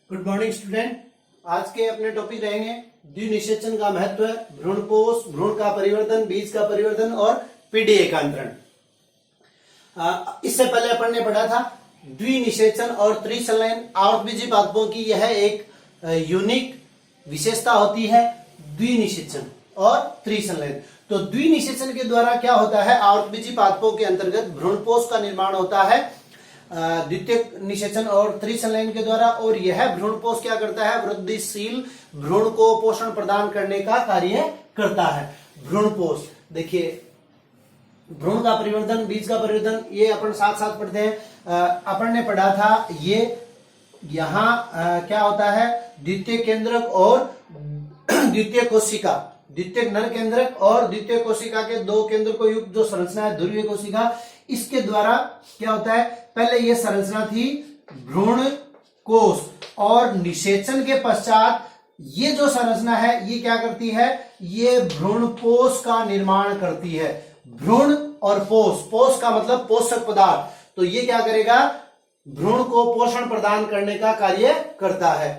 Good morning student. आज के अपने टॉपिक रहेंगे द्विनिषेचन का महत्व, भ्रूणपोष, भ्रूण का परिवर्तन, बीज का परिवर्तन और पीढ़ी एकांतरण। इससे पहले अपन ने पढ़ा था द्विनिषेचन और त्रिसंलयन आवृतबीजी पादपों की यह एक यूनिक विशेषता होती है, द्विनिषेचन और त्रिसंलयन। तो द्विनिषेचन के द्वारा क्या होता है, आवृतबीजी पादपों के अंतर्गत भ्रूणपोष का निर्माण होता है द्वितीय निषेचन और त्रिसंलयन के द्वारा, और यह भ्रूणपोष क्या करता है, वृद्धिशील भ्रूण को पोषण प्रदान करने का कार्य करता है। भ्रूणपोष देखिए, भ्रूण का परिवर्तन, बीज का परिवर्तन, ये अपन साथ साथ पढ़ते हैं। अपन ने पढ़ा था ये यहाँ क्या होता है, द्वितीय केंद्रक और द्वितीय कोशिका, द्वितीय नर केंद्रक और द्वितीय कोशिका के दो केंद्र को युक्त जो संरचना है ध्रुवीय कोशिका, इसके द्वारा क्या होता है, पहले ये संरचना थी भ्रूण कोश, और निषेचन के पश्चात ये जो संरचना है ये क्या करती है, ये भ्रूणपोष का निर्माण करती है। भ्रूण और पोष, पोष का मतलब पोषक पदार्थ, तो ये क्या करेगा, भ्रूण को पोषण प्रदान करने का कार्य करता है।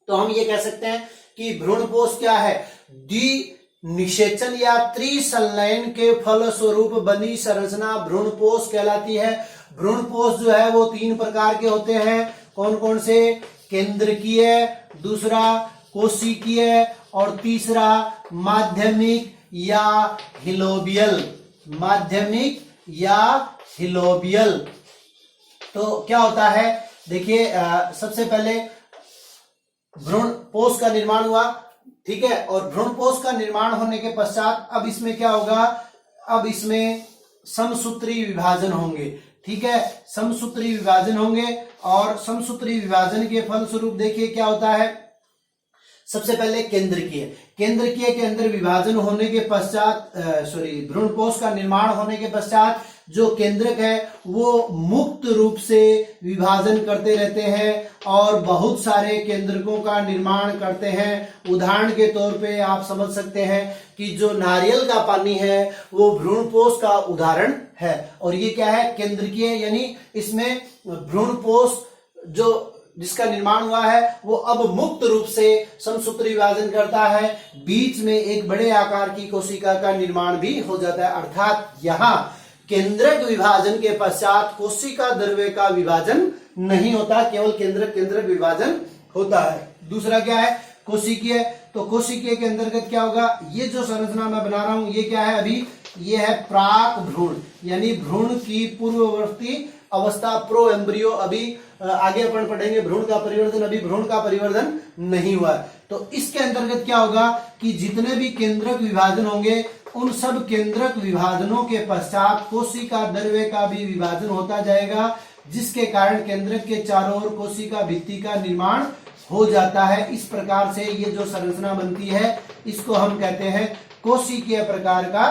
तो हम ये कह सकते हैं कि भ्रूणपोष क्या है, द्विनिषेचन या त्रिसंलयन के फल स्वरूप बनी संरचना भ्रूणपोष कहलाती है। भ्रूणपोष जो है वो तीन प्रकार के होते हैं, कौन कौन से, केंद्रकीय, दूसरा कोशिकीय और तीसरा माध्यमिक या हिलोबियल, माध्यमिक या हिलोबियल। तो क्या होता है, देखिए सबसे पहले भ्रूणपोष का निर्माण हुआ, ठीक है, और भ्रूणपोष का निर्माण होने के पश्चात अब इसमें क्या होगा, अब इसमें समसूत्री विभाजन होंगे, ठीक है, समसूत्री विभाजन होंगे, और समसूत्री विभाजन के फलस्वरूप देखिए क्या होता है, सबसे पहले केंद्रकीय, केंद्रकीय के अंदर विभाजन होने के पश्चात भ्रूणपोष का निर्माण होने के पश्चात जो केंद्रक है वो मुक्त रूप से विभाजन करते रहते हैं और बहुत सारे केंद्रकों का निर्माण करते हैं। उदाहरण के तौर पे आप समझ सकते हैं कि जो नारियल का पानी है वो भ्रूणपोष का उदाहरण है, और ये क्या है, केंद्रकीय, यानी इसमें भ्रूणपोष जो जिसका निर्माण हुआ है वो अब मुक्त रूप से समसूत्री विभाजन करता है, बीच में एक बड़े आकार की कोशिका का निर्माण भी हो जाता है। अर्थात यहाँ केंद्रक विभाजन के पश्चात कोशिका द्रव्य का विभाजन नहीं होता, केवल केंद्रक केंद्रक विभाजन होता है। दूसरा क्या है, कोशिकीय। तो कोशिकीय के अंतर्गत क्या होगा, ये जो संरचना मैं बना रहा हूं ये क्या है, अभी ये है प्राक भ्रूण, यानी भ्रूण की पूर्ववर्ती अवस्था, प्रो एम्ब्रियो। अभी आगे अपन पढ़ेंगे भ्रूण का परिवर्तन, अभी भ्रूण का परिवर्तन नहीं हुआ। तो इसके अंतर्गत क्या होगा कि जितने भी केंद्रक विभाजन होंगे उन सब केंद्रक विभाजनों के पश्चात कोशिका द्रव्य का भी विभाजन होता जाएगा, जिसके कारण केंद्रक के चारों ओर कोशिका भित्ति का निर्माण हो जाता है। इस प्रकार से ये जो संरचना बनती है इसको हम कहते हैं कोशिकीय प्रकार का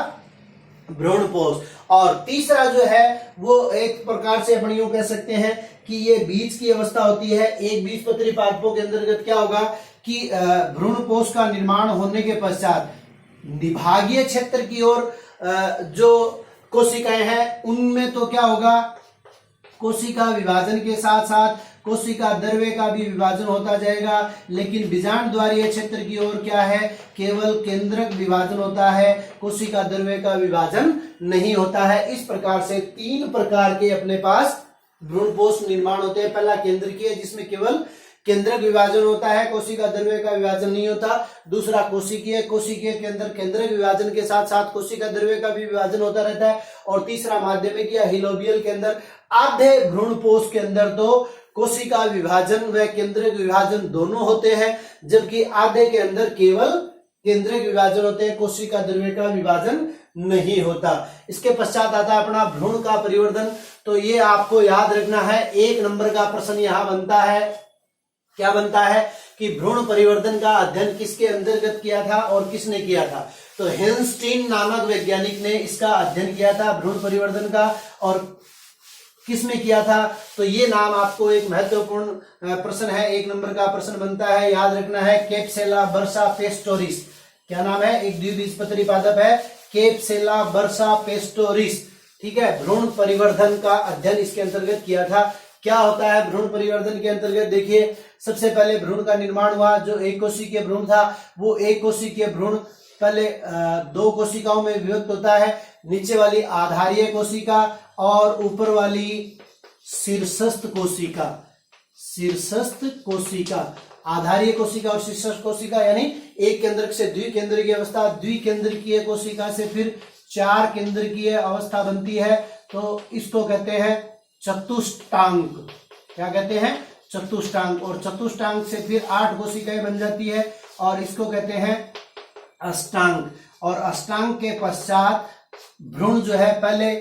भ्रूणपोष। और तीसरा जो है वो एक प्रकार से अपन यूं कह सकते हैं कि ये बीज की अवस्था होती है। एक बीजपत्री पादपों के अंतर्गत क्या होगा कि भ्रूणपोष का निर्माण होने के पश्चात निभागीय क्षेत्र की ओर जो कोशिकाएं हैं उनमें तो क्या होगा, कोशिका विभाजन के साथ साथ कोशिका द्रव्य का भी विभाजन होता जाएगा, लेकिन बीजांड द्वारीय क्षेत्र की ओर क्या है, केवल केंद्रक विभाजन होता है, कोशिका द्रव्य का विभाजन नहीं होता है। इस प्रकार से तीन प्रकार के अपने पास भ्रूणपोष निर्माण होते हैं। पहला केंद्रकीय, जिसमें केवल केंद्रक विभाजन होता है, कोशिका द्रव्य का विभाजन नहीं होता। दूसरा कोशिकीय, कोशिकीय के अंदर केंद्रक विभाजन के साथ साथ कोशिका द्रव्य का भी विभाजन होता रहता है। और तीसरा माध्यमिक या हिलोबियल के अंदर, आधे भ्रूणपोष के अंदर तो कोशिका विभाजन व केंद्रक विभाजन दोनों होते हैं, जबकि आधे के अंदर केवल केंद्रक विभाजन होते हैं, कोशिका द्रव्य का विभाजन नहीं होता। इसके पश्चात आता है अपना भ्रूण का परिवर्तन। तो ये आपको याद रखना है, एक नंबर का प्रश्न यहां बनता है। क्या बनता है कि भ्रूण परिवर्तन का अध्ययन किसके अंतर्गत किया था और किसने किया था। तो हेन्स्टीन नामक वैज्ञानिक ने इसका अध्ययन किया था भ्रूण परिवर्तन का, और किसने किया था, तो ये नाम आपको एक महत्वपूर्ण प्रश्न है, एक नंबर का प्रश्न बनता है, याद रखना है, कैप्सेला बर्सा पेस्टोरिस। क्या नाम है, एक द्विबीजपत्री पादप है, कैप्सेला बर्सा पेस्टोरिस, ठीक है। भ्रूण परिवर्धन का अध्ययन इसके अंतर्गत किया था क्या होता है भ्रूण परिवर्धन के अंतर्गत? देखिए, सबसे पहले भ्रूण का निर्माण हुआ। जो एक कोशिकीय भ्रूण था वो एक कोशिकीय भ्रूण पहले दो कोशिकाओं में विभक्त होता है। नीचे वाली आधारीय कोशिका और ऊपर वाली शीर्षस्थ कोशिका। शीर्षस्थ कोशिका, आधारीय कोशिका और शीर्षस्थ कोशिका, यानी एक केंद्रक से द्विकेंद्रीय अवस्था, द्विकेंद्रकीय कोशिका से फिर चार केंद्रकीय अवस्था बनती है। तो इसको कहते हैं चतुष्टांक। क्या कहते हैं? चतुष्टांक। और चतुष्टांक से फिर 8 कोशिकाएं बन जाती है और इसको कहते हैं अष्टांग। और अष्टांग के पश्चात भ्रूण जो है पहले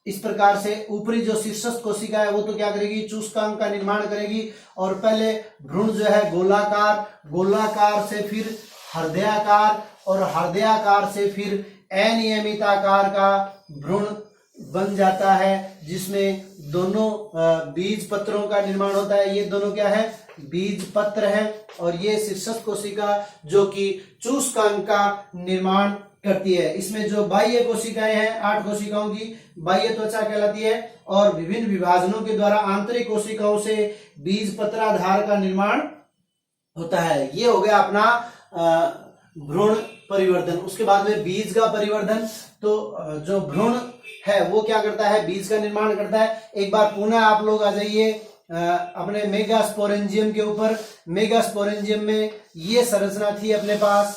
इस प्रकार से ऊपरी जो शीर्षस्थ कोशिका है वो तो क्या करेगी? चूष्कांक का निर्माण करेगी। और पहले भ्रूण जो है गोलाकार, गोलाकार से फिर हृदयाकार और हृदयाकार से फिर अनियमिताकार का भ्रूण बन जाता है, जिसमें दोनों बीज पत्रों का निर्माण होता है। ये दोनों क्या है? बीज पत्र है। और ये शीर्षस्थ कोशिका जो कि चूष्कांक का निर्माण करती है। इसमें जो बाह्य कोशिकाएं हैं 8 कोशिकाओं की बाह्य त्वचा कहलाती है और विभिन्न विभाजनों के द्वारा आंतरिक कोशिकाओं से बीज पत्राधार का निर्माण होता है। ये हो गया अपना भ्रूण परिवर्धन। उसके बाद में बीज का परिवर्धन। तो जो भ्रूण है वो क्या करता है? बीज का निर्माण करता है। एक बार पुनः आप लोग आ जाइए अपने मेगास्पोरेंजियम के ऊपर। मेगास्पोरेंजियम में ये संरचना थी अपने पास,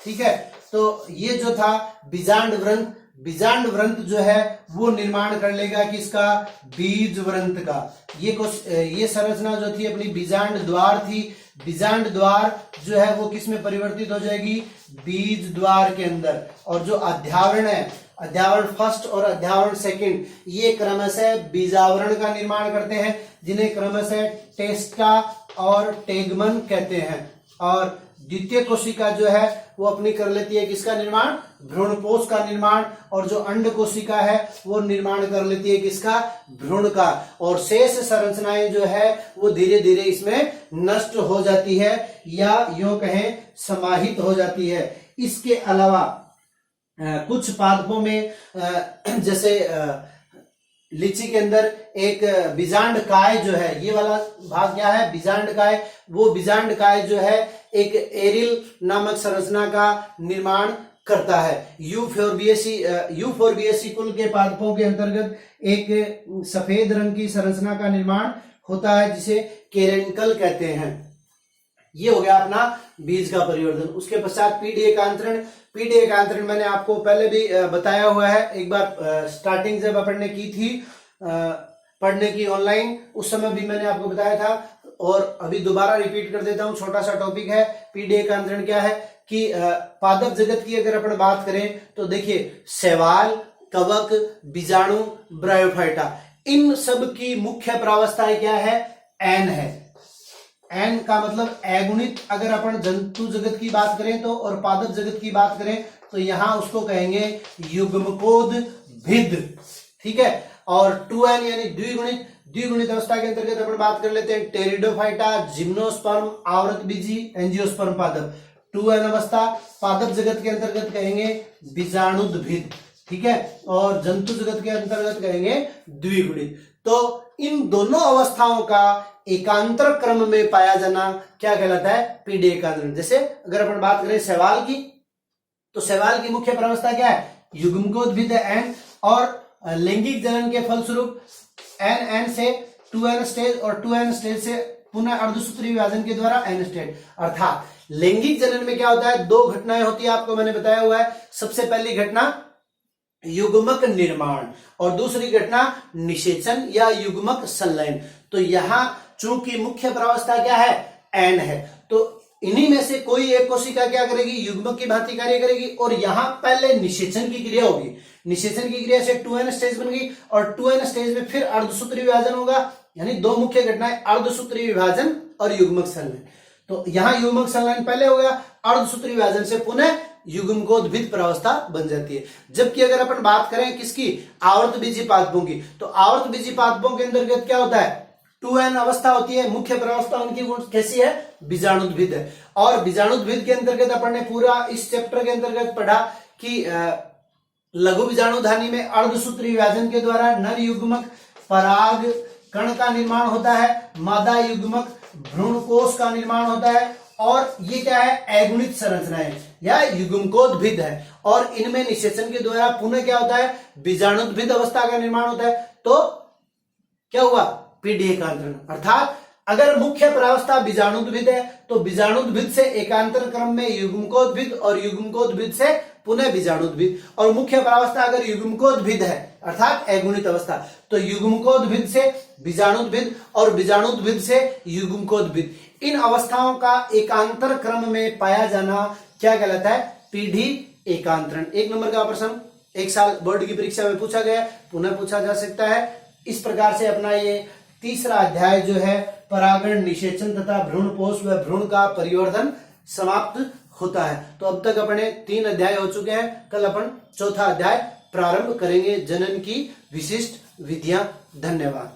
ठीक है। तो ये जो था बीजांड व्रंत, बीजांड व्रंत जो है वो निर्माण कर लेगा किसका? बीज व्रंत का। ये संरचना जो थी अपनी बीजांड द्वार थी। बीजांड द्वार जो है वो किस में परिवर्तित हो जाएगी? बीज द्वार के अंदर। और जो अध्यावरण है, अध्यावरण फर्स्ट और अध्यावरण सेकंड, ये क्रमशः बीजावरण का निर्माण करते हैं, जिन्हें क्रमशः टेस्टा और टेगमन कहते हैं। और द्वितीय कोशिका जो है वो अपनी कर लेती है किसका निर्माण? भ्रूणपोष का निर्माण। और जो अंड कोशिका है वो निर्माण कर लेती है किसका? भ्रूण का। और शेष संरचनाएं जो है वो धीरे धीरे इसमें नष्ट हो जाती है या यूं कहें समाहित हो जाती है। इसके अलावा कुछ पादपों में जैसे लीची के अंदर एक बीजांड काय जो है, ये वाला भाग क्या है? बीजांड काय। वो बीजांड काय जो है एक एरिल नामक संरचना का निर्माण करता है। यूफोर्बिएसी कुल के पादपों के अंतर्गत एक सफेद रंग की संरचना का निर्माण होता है जिसे केरेंकल कहते हैं। ये हो गया अपना बीज का परिवर्धन। उसके पश्चात पीढ़ी एकांतरण। पीढ़ी एकांतरण मैंने आपको पहले भी बताया हुआ है। एक बार स्टार्टिंग जब अपन ने की थी पढ़ने की ऑनलाइन, उस समय भी मैंने आपको बताया था और अभी दोबारा रिपीट कर देता हूं। छोटा सा टॉपिक है। पीढ़ी एकांतरण क्या है कि पादप जगत की अगर अपन बात करें तो देखिए शैवाल, कवक, बीजाणु, ब्रायोफाइटा, इन सब की मुख्य प्रावस्था क्या है? एन है। एन का मतलब अगुणित। अगर अपन जंतु जगत की बात करें तो और पादप जगत की बात करें तो यहां उसको कहेंगे युग्मकोद भिद, ठीक है। और 2n यानी द्विगुणित। द्विगुणित अवस्था के अंतर्गत अपन बात कर लेते हैं टेरिडोफाइटा, जिम्नोस्पर्म, आवृत बीजी, एंजियोस्पर्म पादप। 2n अवस्था पादप जगत के अंतर्गत कहेंगे बीजाणुद्भिद, ठीक है। और जंतु जगत के अंतर्गत कहेंगे द्विगुणित। तो इन दोनों अवस्थाओं का एकांतर क्रम में पाया जाना क्या कहलाता है? पीढ़ी एकांतरण। जैसे अगर अपन बात करें शैवाल की, तो शैवाल की मुख्य प्रावस्था क्या है? युग्मकोद्भिद एन। और लैंगिक जनन के फलस्वरूप एन से 2n स्टेज और 2n स्टेज से पुनः अर्धसूत्री विभाजन के द्वारा n स्टेज। अर्थात लैंगिक जनन में क्या होता है? 2 घटनाएं होती है, आपको मैंने बताया हुआ है। सबसे पहली घटना युग्मक निर्माण और दूसरी घटना निषेचन या युग्मक संलयन। तो यहां चूंकि मुख्य प्रावस्था क्या है? एन है, तो इन्हीं में से कोई एक कोशिका क्या करेगी? युग्मक की भांति कार्य करेगी और यहां पहले निषेचन की क्रिया होगी। निषेचन की क्रिया से 2n स्टेज बन गई और 2n स्टेज में फिर अर्धसूत्री विभाजन होगा। यानी 2 मुख्य घटनाएं अर्धसूत्री विभाजन और युग्मक संलयन। तो यहां युग्मक संलयन पहले हो गया, अर्धसूत्री विभाजन से पुनः युग्मकोद्भिद प्रावस्था बन जाती है। जबकि अगर अपन बात करें किसकी? आवर्त बीजी पादपों की, तो आवर्त बीजी पादपों के अंतर्गत क्या होता है? 2n अवस्था होती है। मुख्य प्रावस्था उनकी कैसी है? बीजाणुद्भिद है। और बीजाणुद्भिद के अंतर्गत अपन ने पूरा इस चैप्टर के अंतर्गत पढ़ा कि लघु बीजाणुधानी में अर्धसूत्री विभाजन के द्वारा नर युग्मक पराग कण का निर्माण होता है, मादा युग्मक भ्रूणकोश का निर्माण होता है, और ये क्या है, अगुणित संरचनाएं या युग्मकोद्भिद है, और इनमें निषेचन के द्वारा पुनः क्या होता है, बीजाणुद्भिद अवस्था का निर्माण होता है। तो क्या हुआ, पीढ़ी एकांतरण, अर्थात अगर मुख्य प्रावस्था बीजाणुद्भिद है तो बीजाणुद्भिद से एकांतर क्रम में युग्मकोद्भिद और युग्मकोद्भिद से पुनः बीजाणुद्भिद, और मुख्य प्रावस्था अगर युग्मकोद्भिद है अर्थात अगुणित अवस्था तो युग्मकोद्भिद से बीजाणुद्भिद और बीजाणुद्भिद से युग्मकोद्भिद, इन अवस्थाओं का एकांतर क्रम में पाया जाना क्या कहलाता है, पीढ़ी एकांतरण। 1 नंबर का प्रश्न 1 साल बोर्ड की परीक्षा में पूछा गया, पुनः पूछा जा सकता है। इस प्रकार से अपना ये तीसरा अध्याय जो है परागण, निषेचन तथा भ्रूणपोष व भ्रूण का परिवर्धन समाप्त होता है। तो अब तक अपने 3 अध्याय हो चुके हैं, कल अपन चौथा अध्याय प्रारंभ करेंगे, जनन की विशिष्ट विधियां। धन्यवाद।